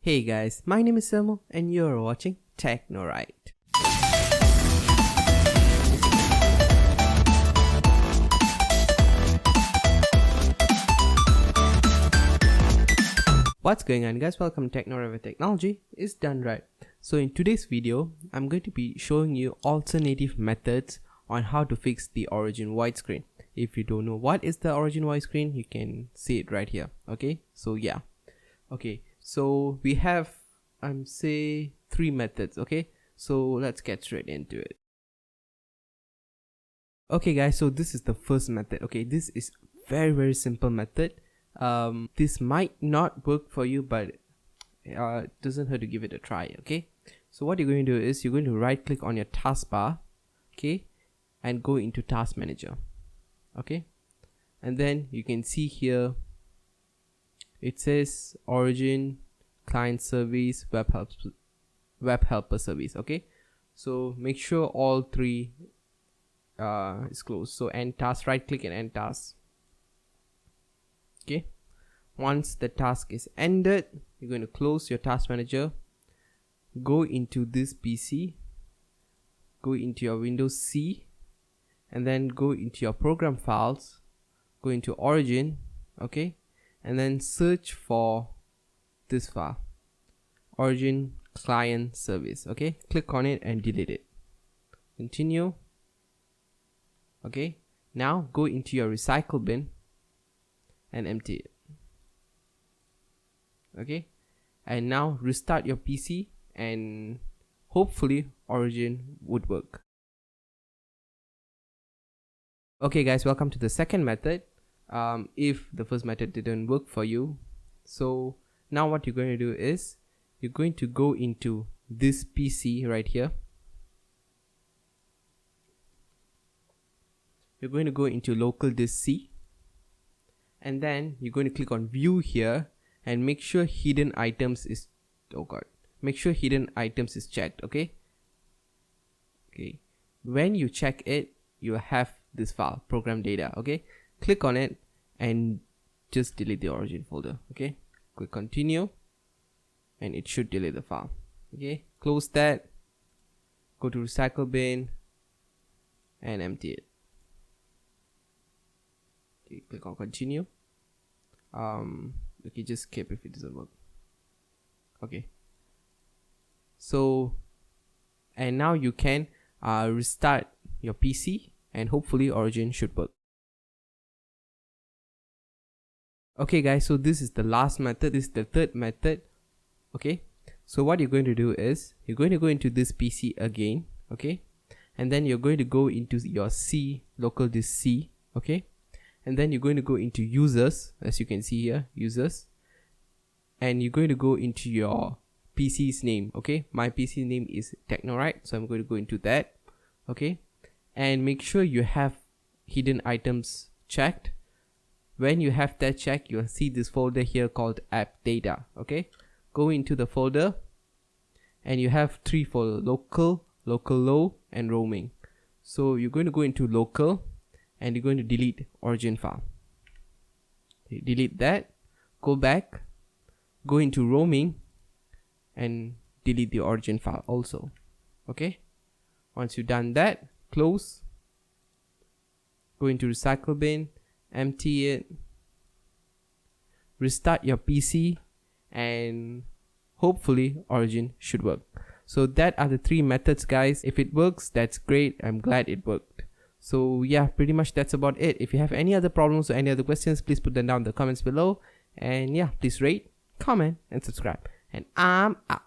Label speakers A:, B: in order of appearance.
A: Hey guys, my name is Samu and you're watching TechnoRight. What's going on guys, welcome to TechnoRight, where technology is done right. So in today's video, I'm going to be showing you alternative methods on how to fix the Origin widescreen. If you don't know what is the Origin widescreen, you can see it right here. Okay, so yeah. Okay, so we have say 3 methods. Okay, so let's get straight into it. Okay guys, so this is the first method. Okay, this is very simple method. This might not work for you, but it doesn't hurt to give it a try. Okay, so what you're going to do is you're going to right click on your taskbar, okay, and go into task manager. Okay, and then you can see here it says Origin client service, web helper service. Okay, so make sure all 3 is closed. So end task, right click and end task. Okay, once the task is ended, you're going to close your task manager, go into this PC, go into your Windows C, and then go into your program files, go into Origin. Okay, and then search for this file, Origin client service. Okay, click on it and delete it. Continue. Okay, now go into your recycle bin and empty it. Okay, and now restart your PC and hopefully Origin would work. Okay guys, welcome to the second method. If the first method didn't work for you, so now what you're going to do is you're going to go into this PC right here. You're going to go into local disk C, and then you're going to click on view here and make sure hidden items is make sure hidden items is checked. Okay, when you check it, you have this file, program data. Okay, click on it and just delete the Origin folder. Okay, click continue and it should delete the file. Okay, close that, go to recycle bin and empty it. Okay, click on continue. Okay, just skip if it doesn't work. Okay, so and now you can restart your PC and hopefully Origin should work. Okay guys, so this is the last method. This is the third method. Okay, so what you're going to do is you're going to go into this PC again. Okay, and then you're going to go into your C, local disk C. Okay, and then you're going to go into users, as you can see here, users, and you're going to go into your PC's name. Okay, my PC name is TechnoRight, so I'm going to go into that. Okay, and make sure you have hidden items checked. When you have that checked, you'll see this folder here called app data. Okay, go into the folder and you have 3 folders: local, local low, and roaming. So you're going to go into local and you're going to delete Origin file. Okay, delete that, go back, go into roaming and delete the Origin file also. Okay, once you've done that, close, go into recycle bin, empty it, restart your PC, and hopefully Origin should work. So that are the 3 methods guys. If it works, that's great. I'm glad it worked. So yeah, pretty much that's about it. If you have any other problems or any other questions, please put them down in the comments below. And yeah, please rate, comment and subscribe. And I'm out.